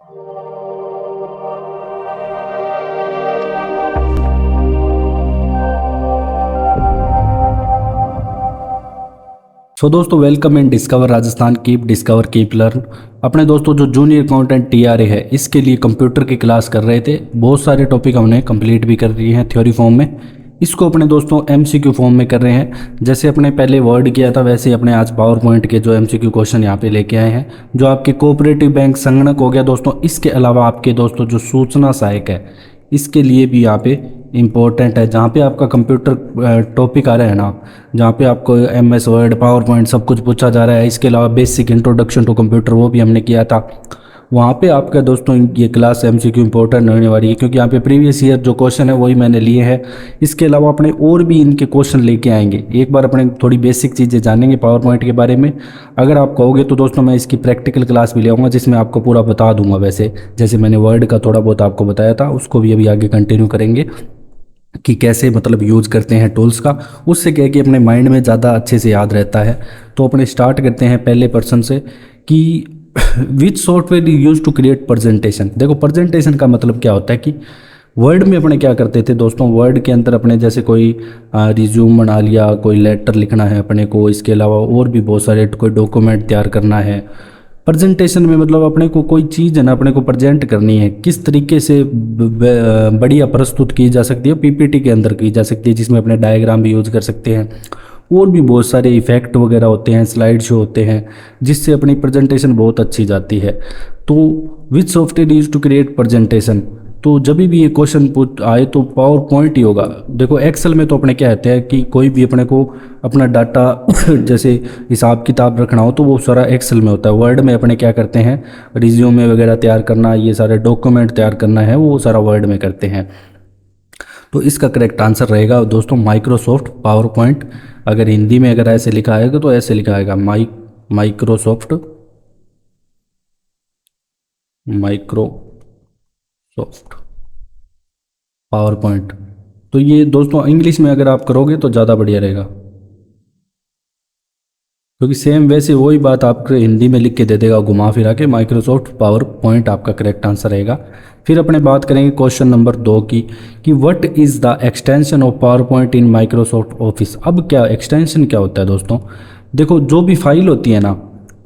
सो दोस्तों, welcome in discover Rajasthan. Keep discover keep learn. अपने दोस्तों जो जूनियर अकाउंटेंट टीआरए है, इसके लिए कंप्यूटर की क्लास कर रहे थे। बहुत सारे टॉपिक हमने कंप्लीट भी कर दिए हैं थ्योरी फॉर्म में। इसको अपने दोस्तों एमसीक्यू फॉर्म में कर रहे हैं। जैसे अपने पहले वर्ड किया था, वैसे ही अपने आज पावर पॉइंट के जो एमसीक्यू क्वेश्चन यहाँ पे लेके आए हैं। जो आपके कोऑपरेटिव बैंक संगणक हो गया दोस्तों, इसके अलावा आपके दोस्तों जो सूचना सहायक है, इसके लिए भी यहाँ पे इम्पोर्टेंट है। जहाँ पे आपका कंप्यूटर टॉपिक आ रहा है ना, जहाँ पे आपको एमएस वर्ड, पावर पॉइंट सब कुछ पूछा जा रहा है। इसके अलावा बेसिक इंट्रोडक्शन टू कंप्यूटर वो भी हमने किया था। वहाँ पे आपका दोस्तों ये क्लास एमसीक्यू इंपॉर्टेंट होने वाली है, क्योंकि यहाँ पे प्रीवियस ईयर जो क्वेश्चन है वही मैंने लिए हैं। इसके अलावा अपने और भी इनके क्वेश्चन लेके आएंगे। एक बार अपने थोड़ी बेसिक चीज़ें जानेंगे पावर पॉइंट के बारे में। अगर आप कहोगे तो दोस्तों मैं इसकी प्रैक्टिकल क्लास भी ले आऊँगा, जिसमें आपको पूरा बता दूंगा। वैसे जैसे मैंने वर्ड का थोड़ा बहुत आपको बताया था, उसको भी अभी आगे कंटिन्यू करेंगे कि कैसे मतलब यूज़ करते हैं टूल्स का। उससे क्या है कि अपने माइंड में ज़्यादा अच्छे से याद रहता है। तो अपने स्टार्ट करते हैं पहले पर्सन से कि which software you use to create presentation. देखो, प्रेजेंटेशन का मतलब क्या होता है कि वर्ड में अपने क्या करते थे दोस्तों, वर्ड के अंदर अपने जैसे कोई रिज्यूम बना लिया, कोई लेटर लिखना है अपने को, इसके अलावा और भी बहुत सारे, कोई डॉक्यूमेंट तैयार करना है। प्रेजेंटेशन में मतलब अपने को कोई चीज़ है ना, अपने को प्रेजेंट करनी है, किस तरीके से बढ़िया प्रस्तुत की जा सकती है, पीपीटी के अंदर की जा सकती है, जिसमें अपने डायग्राम भी यूज कर सकते हैं। और भी बहुत सारे इफेक्ट वगैरह होते हैं, स्लाइड शो होते हैं, जिससे अपनी प्रेजेंटेशन बहुत अच्छी जाती है। तो which software use to create presentation, तो जब भी ये क्वेश्चन पूछ आए तो पावर पॉइंट ही होगा। देखो, एक्सेल में तो अपने क्या होता है कि कोई भी अपने को अपना डाटा जैसे हिसाब किताब रखना हो तो वो सारा एक्सेल में होता है। वर्ड में अपने क्या करते हैं, रिज्यूमे वगैरह तैयार करना, ये सारे डॉक्यूमेंट तैयार करना है, वो सारा वर्ड में करते हैं। तो इसका करेक्ट आंसर रहेगा दोस्तों माइक्रोसॉफ्ट पावर पॉइंट। अगर हिंदी में अगर ऐसे लिखा आएगा तो ऐसे लिखा आएगा माइक्रोसॉफ्ट पावर पॉइंट। तो ये दोस्तों इंग्लिश में अगर आप करोगे तो ज़्यादा बढ़िया रहेगा, क्योंकि सेम वैसे वही बात आपको हिंदी में लिख के दे देगा घुमा फिरा के। माइक्रोसॉफ्ट पावर पॉइंट आपका करेक्ट आंसर रहेगा। फिर अपने बात करेंगे क्वेश्चन नंबर 2 की कि what is the extension of power point in Microsoft office. अब क्या एक्सटेंशन क्या होता है दोस्तों, देखो जो भी फाइल होती है ना,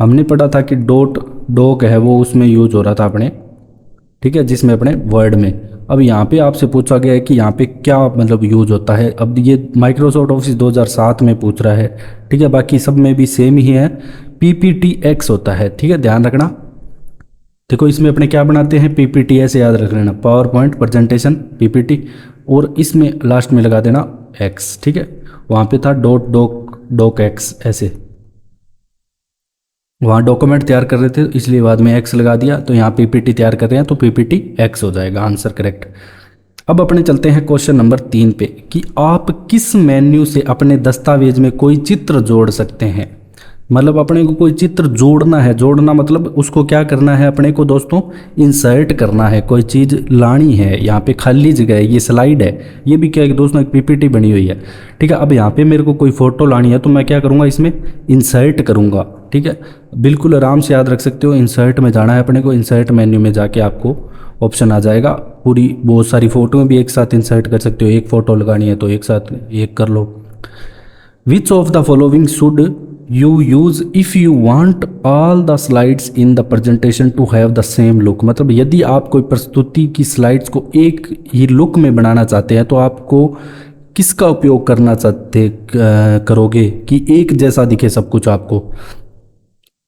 हमने पढ़ा था कि डॉक है वो उसमें यूज हो रहा था अपने, ठीक है, जिसमें अपने वर्ड में। अब यहाँ पे आपसे पूछा गया है कि यहाँ पे क्या मतलब यूज होता है। अब ये माइक्रोसॉफ्ट ऑफिस 2007 में पूछ रहा है, ठीक है, बाकी सब में भी सेम ही है। PPTX होता है, ठीक है, ध्यान रखना। देखो इसमें अपने क्या बनाते हैं, PPT, ऐसे याद रख लेना, पावर पॉइंट प्रेजेंटेशन PPT, और इसमें लास्ट में लगा देना X, ठीक है। वहाँ पे था डॉक X, ऐसे वहाँ डॉक्यूमेंट तैयार कर रहे थे इसलिए बाद में X लगा दिया। तो यहाँ PPT तैयार कर रहे हैं तो PPTX हो जाएगा आंसर करेक्ट। अब अपने चलते हैं क्वेश्चन नंबर 3 पे कि आप किस मेन्यू से अपने दस्तावेज में कोई चित्र जोड़ सकते हैं। मतलब अपने को कोई चित्र जोड़ना है, जोड़ना मतलब उसको क्या करना है अपने को दोस्तों, इंसर्ट करना है, कोई चीज़ लानी है। यहाँ पे खाली जगह है, ये स्लाइड है, ये भी क्या है दोस्तों, एक PPT बनी हुई है, ठीक है। अब यहाँ पे मेरे को कोई फोटो लानी है तो मैं क्या करूँगा, इसमें इंसर्ट करूँगा, ठीक है। बिल्कुल आराम से याद रख सकते हो, इंसर्ट में जाना है अपने को, इंसर्ट मेन्यू में जाके आपको ऑप्शन आ जाएगा। पूरी बहुत सारी फोटो भी एक साथ इंसर्ट कर सकते हो, एक फ़ोटो लगानी है तो एक साथ एक कर लो। Which of the following should you use if you want all the slides in the presentation to have the same look. मतलब यदि आप कोई प्रस्तुति की स्लाइड्स को एक ही लुक में बनाना चाहते हैं तो आपको किसका उपयोग करना करोगे कि एक जैसा दिखे सब कुछ आपको।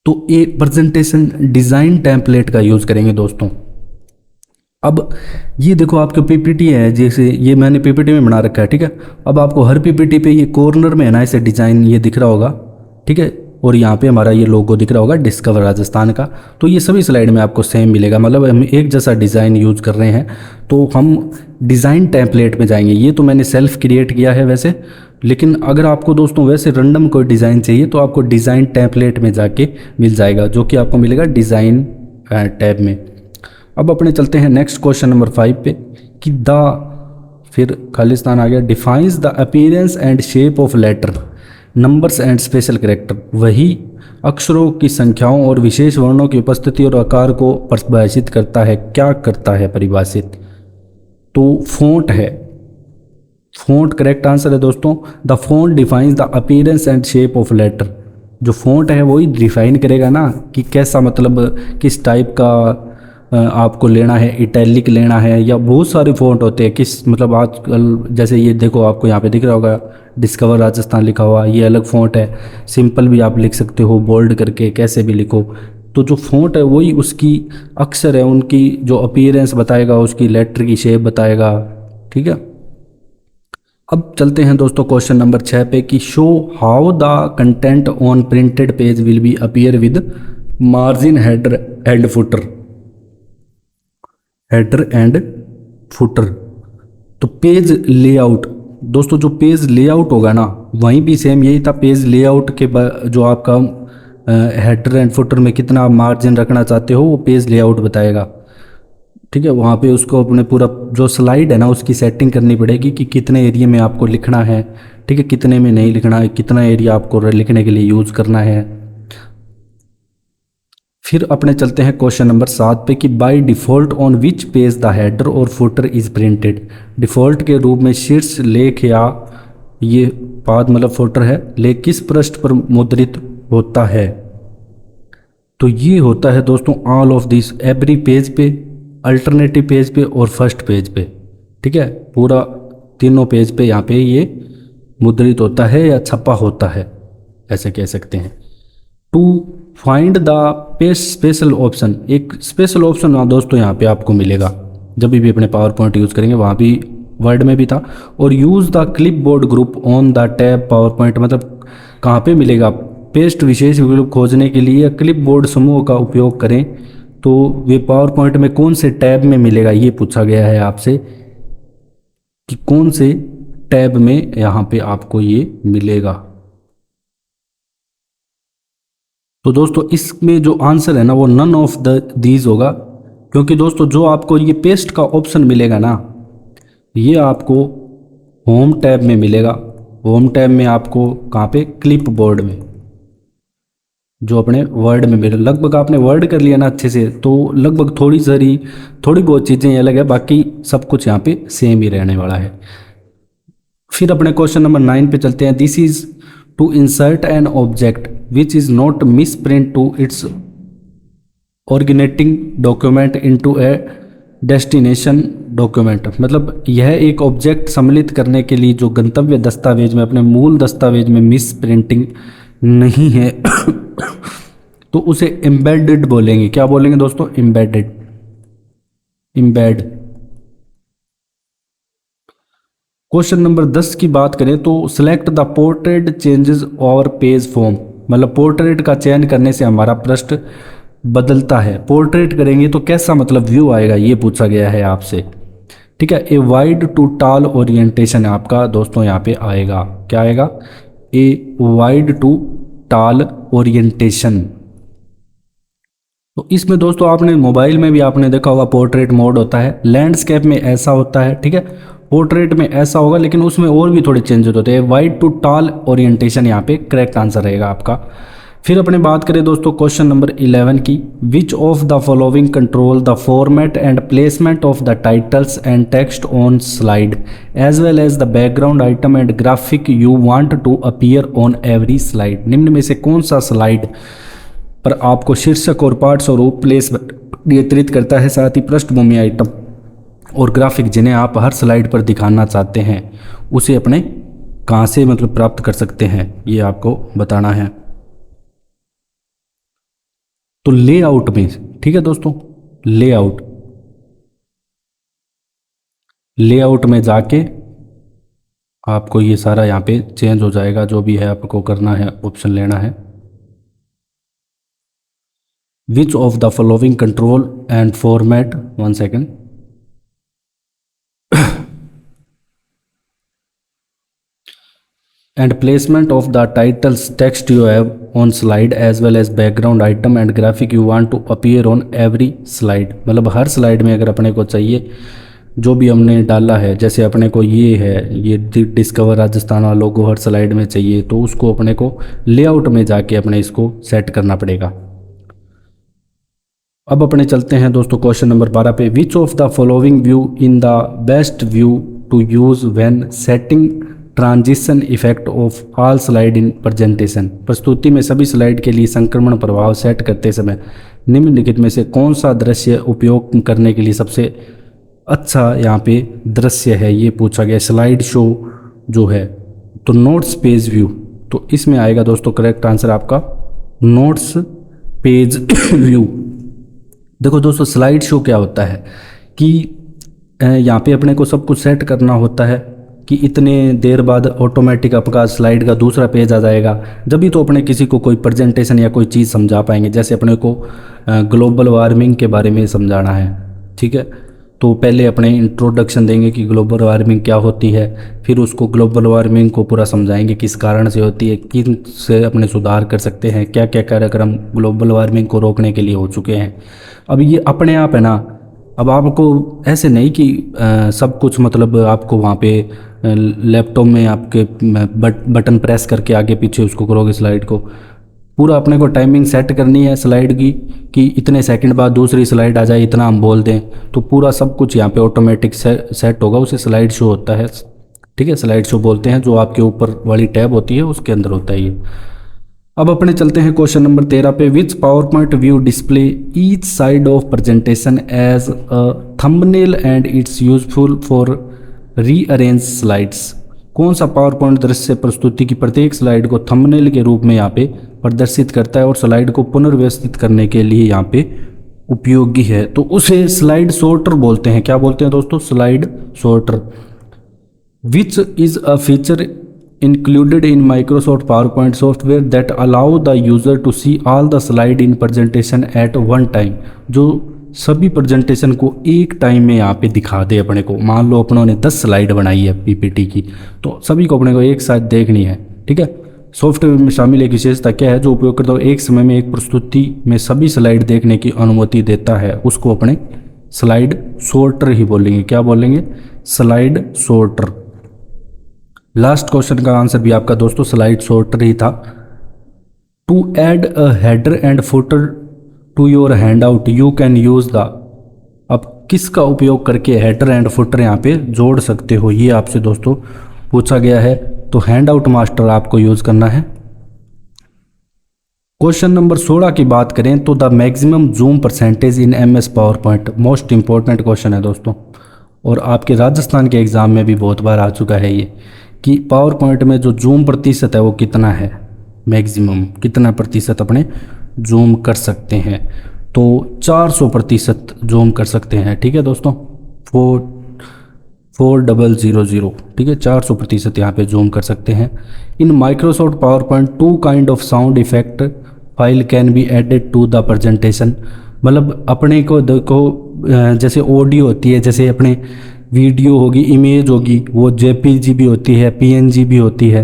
तो एक प्रेजेंटेशन डिज़ाइन टेम्पलेट का यूज़ करेंगे दोस्तों। अब ये देखो आपके PPT है, जैसे ये मैंने PPT में बना रखा है, ठीक है। अब आपको हर PPT पे ये कॉर्नर में है ना, ऐसे डिज़ाइन ये दिख रहा होगा, ठीक है, और यहाँ पे हमारा ये लोगो दिख रहा होगा डिस्कवर राजस्थान का। तो ये सभी स्लाइड में आपको सेम मिलेगा, मतलब हम एक जैसा डिज़ाइन यूज कर रहे हैं। तो हम डिज़ाइन टेम्पलेट में जाएंगे। ये तो मैंने सेल्फ क्रिएट किया है वैसे, लेकिन अगर आपको दोस्तों वैसे रैंडम कोई डिज़ाइन चाहिए तो आपको डिज़ाइन टेम्पलेट में जाके मिल जाएगा, जो कि आपको मिलेगा डिज़ाइन टैब में। अब अपने चलते हैं नेक्स्ट क्वेश्चन नंबर 5 पे कि फिर खालिस्तान आ गया, defines the appearance and shape of letter, numbers and special character. वही अक्षरों की संख्याओं और विशेष वर्णों की उपस्थिति और आकार को परिभाषित करता है। क्या करता है परिभाषित? तो फ़ॉन्ट है। फ़ॉन्ट करेक्ट आंसर है दोस्तों। The font defines the appearance and shape of letter. जो फ़ॉन्ट है वही डिफाइन करेगा ना कि कैसा, मतलब किस टाइप का आपको लेना है, इटैलिक लेना है, या बहुत सारे फ़ॉन्ट होते हैं किस, मतलब आजकल जैसे ये देखो आपको यहाँ पे दिख रहा होगा डिस्कवर राजस्थान लिखा हुआ, ये अलग फ़ॉन्ट है। सिंपल भी आप लिख सकते हो, बोल्ड करके कैसे भी लिखो। तो जो फ़ॉन्ट है वही उसकी अक्षर है, उनकी जो अपीयरेंस बताएगा, उसकी लेटर की शेप बताएगा। ठीक है, अब चलते हैं दोस्तों क्वेश्चन नंबर 6 पे कि show how the content on printed page will be appear with margin header and footer. Header and footer. तो पेज लेआउट दोस्तों, जो पेज लेआउट होगा ना वहीं भी सेम यही था। पेज लेआउट के जो आपका हेडर एंड फुटर में कितना मार्जिन रखना चाहते हो वो पेज लेआउट बताएगा। ठीक है, वहाँ पे उसको अपने पूरा जो स्लाइड है ना उसकी सेटिंग करनी पड़ेगी कि कितने एरिया में आपको लिखना है। ठीक है, कितने में नहीं लिखना है, कितना एरिया आपको लिखने के लिए यूज़ करना है। फिर अपने चलते हैं क्वेश्चन नंबर 7 पे कि by default on which page the header और फुटर इज़ प्रिंटेड। डिफ़ॉल्ट के रूप में शीर्ष लेख या ये पाद मतलब फुटर है, लेख किस पृष्ठ पर मुद्रित होता है? तो ये होता है दोस्तों all of this, every page पे, अल्टरनेटिव पेज पे और फर्स्ट पेज पे। ठीक है, पूरा तीनों पेज पे यहाँ पे ये मुद्रित होता है या छपा होता है, ऐसे कह सकते हैं। To find the paste special option, एक स्पेशल ऑप्शन दोस्तों यहाँ पे आपको मिलेगा जब भी अपने पावर पॉइंट यूज़ करेंगे, वहाँ भी वर्ड में भी था। और use the clip board group on the tab power point, मतलब कहाँ पे मिलेगा? पेस्ट विशेष विकल्प खोजने के लिए क्लिप बोर्ड समूह का उपयोग करें। तो वे पावर पॉइंट में कौन से टैब में मिलेगा ये पूछा गया है आपसे कि कौन से टैब में यहाँ पे आपको ये मिलेगा। तो दोस्तों इसमें जो आंसर है ना वो नन ऑफ द दीज होगा, क्योंकि दोस्तों जो आपको ये पेस्ट का ऑप्शन मिलेगा ना ये आपको होम टैब में मिलेगा। होम टैब में आपको कहाँ पे? क्लिप बोर्ड में, जो अपने वर्ड में मिले। लगभग आपने वर्ड कर लिया ना अच्छे से, तो लगभग थोड़ी बहुत चीज़ें अलग है, बाकी सब कुछ यहाँ पे सेम ही रहने वाला है। फिर अपने क्वेश्चन नंबर 9 पे चलते हैं। This is to insert an object which is not misprint to its originating document into a destination document. मतलब यह एक ऑब्जेक्ट सम्मिलित करने के लिए जो गंतव्य दस्तावेज में, अपने मूल दस्तावेज में मिस प्रिंटिंग नहीं है तो उसे एम्बेडेड बोलेंगे। क्या बोलेंगे दोस्तों? Embedded, embed. क्वेश्चन नंबर 10 की बात करें तो सिलेक्ट द पोर्ट्रेट चेंजेस और पेज फॉर्म। मतलब पोर्ट्रेट का चयन करने से हमारा पृष्ठ बदलता है। पोर्ट्रेट करेंगे तो कैसा मतलब व्यू आएगा ये पूछा गया है आपसे। ठीक है, ए वाइड टू टाल ओरिएंटेशन आपका दोस्तों यहाँ पे आएगा। क्या आएगा? ए वाइड टू टाल ओरिएंटेशन। तो इसमें दोस्तों आपने मोबाइल में भी आपने देखा होगा पोर्ट्रेट मोड होता है, लैंडस्केप में ऐसा होता है। ठीक है, पोर्ट्रेट में ऐसा होगा, लेकिन उसमें और भी थोड़े चेंजेस होते हैं। वाइड टू टाल ओरिएंटेशन यहाँ पे करेक्ट आंसर रहेगा आपका। फिर अपने बात करें दोस्तों क्वेश्चन नंबर 11 की, which of the following control the format and placement of the titles and text on slide as well as the background item and graphic you want to appear on every slide. निम्न में से कौन सा slide पर आपको शीर्षक और पाठ स्वरूप प्लेसमेंट नियंत्रित करता है, साथ ही पृष्ठभूमि आइटम और ग्राफिक जिन्हें आप हर स्लाइड पर दिखाना चाहते हैं उसे अपने कहाँ से मतलब प्राप्त कर सकते हैं, ये आपको बताना है। तो लेआउट में, ठीक है दोस्तों, लेआउट में जाके आपको ये सारा यहाँ पे चेंज हो जाएगा, जो भी है आपको करना है, ऑप्शन लेना है। विच of the following control and format, 1 second, and placement of the titles text you have on slide as well as background item and graphic you want to appear on every slide। मतलब हर slide में अगर अपने को चाहिए जो भी हमने डाला है, जैसे अपने को ये है, ये डिस्कवर राजस्थान वाला लोगो हर स्लाइड में चाहिए, तो उसको अपने को लेआउट में जाके अपने इसको सेट करना पड़ेगा। अब अपने चलते हैं दोस्तों क्वेश्चन नंबर 12 पे। Which of the following view in the best view to use when setting transition effect of all slide in presentation. प्रस्तुति में सभी स्लाइड के लिए संक्रमण प्रभाव सेट करते समय निम्नलिखित में से कौन सा दृश्य उपयोग करने के लिए सबसे अच्छा यहाँ पे दृश्य है, ये पूछा गया। स्लाइड शो जो है, तो नोट्स पेज व्यू, तो इसमें आएगा दोस्तों करेक्ट आंसर आपका नोट्स पेज व्यू। देखो दोस्तों, स्लाइड शो क्या होता है कि यहाँ पे अपने को सब कुछ सेट करना होता है कि इतने देर बाद ऑटोमेटिक आपका स्लाइड का दूसरा पेज आ जाएगा, जब भी तो अपने किसी को कोई प्रेजेंटेशन या कोई चीज़ समझा पाएंगे। जैसे अपने को ग्लोबल वार्मिंग के बारे में समझाना है, ठीक है, तो पहले अपने इंट्रोडक्शन देंगे कि ग्लोबल वार्मिंग क्या होती है, फिर उसको ग्लोबल वार्मिंग को पूरा समझाएंगे किस कारण से होती है, किन से अपने सुधार कर सकते हैं, क्या क्या कार्यक्रम ग्लोबल वार्मिंग को रोकने के लिए हो चुके हैं। अब ये अपने आप है ना, अब आपको ऐसे नहीं कि सब कुछ मतलब आपको वहाँ पे लैपटॉप में आपके बटन प्रेस करके आगे पीछे उसको करोगे स्लाइड को, पूरा अपने को टाइमिंग सेट करनी है स्लाइड की कि इतने सेकंड बाद दूसरी स्लाइड आ जाए, इतना हम बोल दें, तो पूरा सब कुछ यहाँ पे ऑटोमेटिक सेट होगा, उसे स्लाइड शो होता है, ठीक है, स्लाइड शो बोलते हैं, जो आपके ऊपर वाली टैब होती है उसके अंदर होता है ये। अब अपने चलते हैं क्वेश्चन नंबर 13 पे। Which power point view display each side of presentation as a thumbnail and it's useful for rearrange slides. कौन सा पावर पॉइंट दृश्य प्रस्तुति की प्रत्येक स्लाइड को थंबनेल के रूप में यहाँ पे प्रदर्शित करता है और स्लाइड को पुनर्व्यवस्थित करने के लिए यहाँ पे उपयोगी है, तो उसे स्लाइड सॉर्टर बोलते हैं। क्या बोलते हैं दोस्तों? Slide sorter. Which is a feature included in Microsoft PowerPoint software that allow the user to see all the slide in presentation at one time, जो सभी प्रेजेंटेशन को एक टाइम में यहाँ पे दिखा दे अपने को। मान लो अपनों ने 10 स्लाइड बनाई है पीपीटी की, तो सभी को अपने को एक साथ देखनी है, ठीक है। सॉफ्टवेयर में शामिल एक विशेषता क्या है जो उपयोगकर्ता को एक समय में एक प्रस्तुति में सभी स्लाइड देखने की अनुमति देता है, उसको अपने स्लाइड सॉर्टर ही बोलेंगे। क्या बोलेंगे? Slide sorter. लास्ट क्वेश्चन का आंसर भी आपका दोस्तों स्लाइड सॉर्टर ही था। To add a header and footer to your hand out you can use the. अब किसका उपयोग करके हेडर एंड फुटर यहाँ पे जोड़ सकते हो, ये आपसे दोस्तों पूछा गया है, तो हैंड आउट मास्टर आपको यूज करना है। क्वेश्चन नंबर 16 की बात करें तो the maximum zoom percentage in MS power point, most important question है दोस्तों, और आपके राजस्थान के एग्जाम में भी बहुत बार आ चुका है ये, कि पावर पॉइंट में जो जूम प्रतिशत है वो कितना है, मैक्सिमम कितना प्रतिशत अपने जूम कर सकते हैं, तो 400% जूम कर सकते हैं, ठीक है दोस्तों, 4000, ठीक है, 400% यहाँ पे जूम कर सकते हैं। In Microsoft power point 2 kind of sound effect file can be added to the presentation. मतलब अपने को देखो, जैसे ऑडियो होती है, जैसे अपने वीडियो होगी, इमेज होगी, वो JPG भी होती है, PNG भी होती है,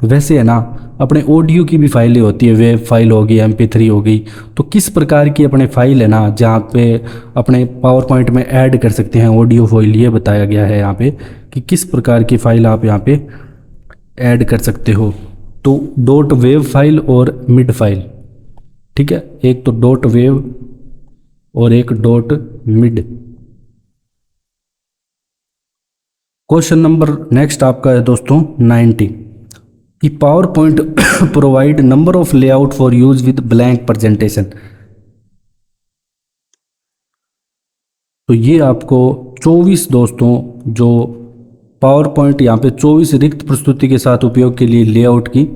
वैसे है ना अपने ऑडियो की भी फाइलें होती है, वेब फाइल होगी, MP3 होगी। तो किस प्रकार की अपने फाइल है ना जहाँ पे अपने पावर पॉइंट में ऐड कर सकते हैं ऑडियो फाइल, ये बताया गया है यहाँ पे कि किस प्रकार की फाइल आप यहाँ पे ऐड कर सकते हो। तो डॉट वेव फाइल और मिड फाइल, ठीक है, एक तो डॉट वेव और एक dot mid. Question number next आपका है दोस्तों 90 कि power point provide number of layout for use with blank presentation. तो ये आपको 24 दोस्तों जो पावर पॉइंट यहाँ पे 24 रिक्त प्रस्तुति के साथ उपयोग के लिए लेआउट की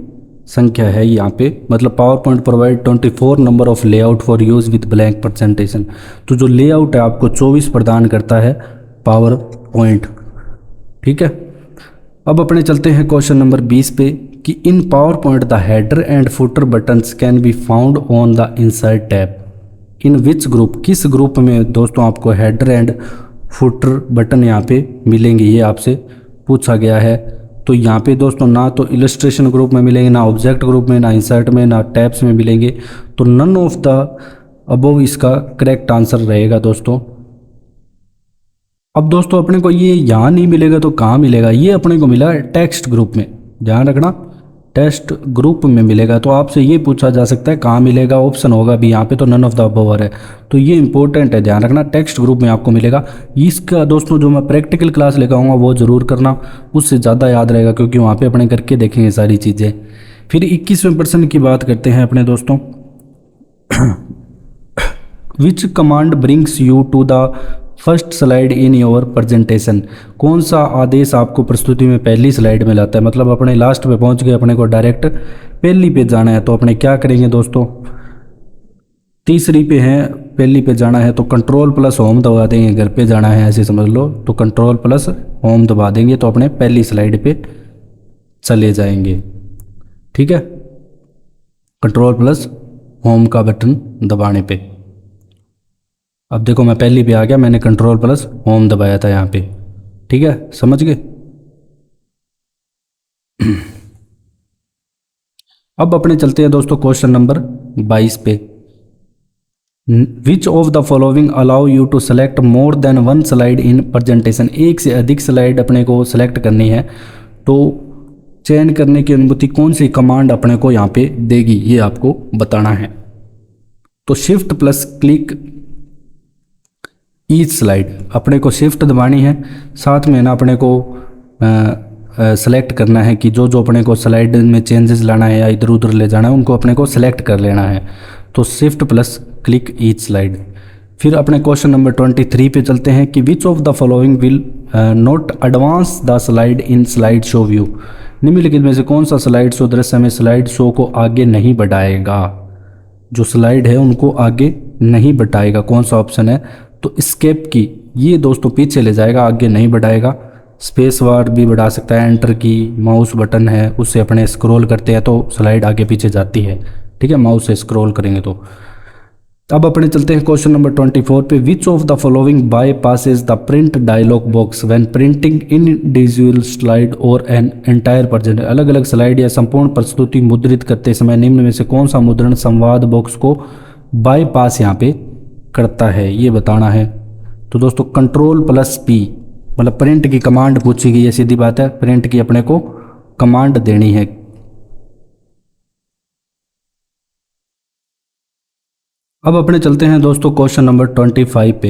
संख्या है यहाँ पे, मतलब power point provide 24 number of layout for use with blank presentation. तो जो लेआउट है आपको 24 प्रदान करता है पावर पॉइंट, ठीक है। अब अपने चलते हैं क्वेश्चन नंबर 20 पे कि in PowerPoint the header and footer buttons can be found on the insert tab. In which group, किस ग्रुप में दोस्तों आपको हेडर एंड फुटर बटन यहाँ पे मिलेंगे, ये आपसे पूछा गया है। तो यहाँ पे दोस्तों ना तो इलस्ट्रेशन ग्रुप में मिलेंगे, ना ऑब्जेक्ट ग्रुप में, ना इंसर्ट में, ना टैब्स में मिलेंगे। तो नन ऑफ द अबव इसका करेक्ट आंसर रहेगा दोस्तों। अब दोस्तों अपने को ये यहाँ नहीं मिलेगा तो कहाँ मिलेगा, ये अपने को मिला टेक्स्ट ग्रुप में, ध्यान रखना टेक्स्ट ग्रुप में मिलेगा। तो आपसे ये पूछा जा सकता है कहाँ मिलेगा, ऑप्शन होगा भी यहाँ पे तो नन ऑफ द अबव है, तो ये इंपॉर्टेंट है, ध्यान रखना टेक्स्ट ग्रुप में आपको मिलेगा। इसका दोस्तों जो मैं प्रैक्टिकल क्लास लेकर आऊँगा वो ज़रूर करना, उससे ज़्यादा याद रहेगा, क्योंकि वहाँ पे अपने करके देखेंगे सारी चीज़ें। फिर 21वें प्रश्न की बात करते हैं अपने दोस्तों। Which command brings you to the first slide in your presentation, कौन सा आदेश आपको प्रस्तुति में पहली स्लाइड में लाता है, मतलब अपने लास्ट पे पहुंच गए, अपने को डायरेक्ट पहली पे जाना है, तो अपने क्या करेंगे दोस्तों, तीसरी पे है, पहली पे जाना है तो कंट्रोल प्लस होम दबा देंगे, घर पे जाना है ऐसे समझ लो तो कंट्रोल प्लस होम दबा देंगे तो अपने पहली स्लाइड पे चले जाएंगे। ठीक है, कंट्रोल प्लस होम का बटन दबाने पे। अब देखो मैं पहली पे आ गया, मैंने कंट्रोल प्लस होम दबाया था यहाँ पे। ठीक है, समझ गए। अब अपने चलते हैं दोस्तों क्वेश्चन नंबर 22 पे। Which of the following allow you to select more than one slide in presentation, एक से अधिक स्लाइड अपने को सेलेक्ट करनी है तो चयन करने की अनुमति कौन सी कमांड अपने को यहाँ पे देगी, ये आपको बताना है। तो shift plus click each slide, अपने को शिफ्ट दबानी है, साथ में ना अपने को सेलेक्ट करना है कि जो जो अपने को स्लाइड में चेंजेस लाना है या इधर उधर ले जाना है उनको अपने को सेलेक्ट कर लेना है। तो shift plus click each slide. फिर अपने क्वेश्चन नंबर 23 पे चलते हैं कि विच of the following will not advance the slide in slide show view, निम्नलिखित में से कौन सा स्लाइड शो दृश्य में स्लाइड शो को आगे नहीं बढ़ाएगा, जो स्लाइड है उनको आगे नहीं बढ़ाएगा, कौन सा ऑप्शन है, तो स्केप की, ये दोस्तों पीछे ले जाएगा, आगे नहीं बढ़ाएगा। स्पेस बार भी बढ़ा सकता है, एंटर की माउस बटन है उससे अपने स्क्रॉल करते हैं तो स्लाइड आगे पीछे जाती है। ठीक है, माउस से स्क्रॉल करेंगे तो। अब अपने चलते हैं क्वेश्चन नंबर 24 पे। Which of the following bye Passage the print dialogue box when printing individual slide और एन एंटायर प्रेजेंट, अलग अलग स्लाइड या संपूर्ण प्रस्तुति मुद्रित करते समय निम्न में से कौन सा मुद्रण संवाद बॉक्स को बाय पास यहाँ पे करता है, ये बताना है। तो दोस्तों कंट्रोल प्लस पी, मतलब प्रिंट की कमांड पूछी गई है, सीधी बात है, प्रिंट की अपने को कमांड देनी है। अब अपने चलते हैं दोस्तों क्वेश्चन नंबर 25 पे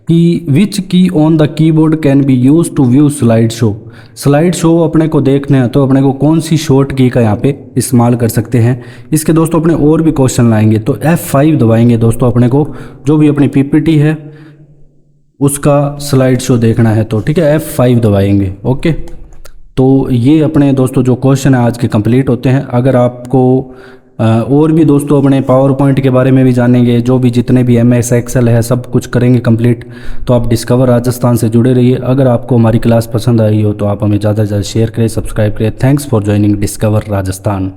कि which key on the keyboard can be use to view slide show, slide show अपने को देखने हैं तो अपने को कौन सी शॉर्ट की का यहाँ पे इस्तेमाल कर सकते हैं। इसके दोस्तों अपने और भी क्वेश्चन लाएंगे तो F5 दबाएंगे दोस्तों, अपने को जो भी अपनी पीपीटी है उसका स्लाइड शो देखना है तो ठीक है F5 दबाएंगे। ओके, तो ये अपने दोस्तों जो क्वेश्चन है आज के कंप्लीट होते हैं। अगर आपको और भी दोस्तों अपने पावर पॉइंट के बारे में भी जानेंगे, जो भी जितने भी MS एक्सेल है सब कुछ करेंगे कंप्लीट, तो आप डिस्कवर राजस्थान से जुड़े रहिए। अगर आपको हमारी क्लास पसंद आई हो तो आप हमें ज़्यादा से ज़्यादा शेयर करें, सब्सक्राइब करें। Thanks for joining discover Rajasthan.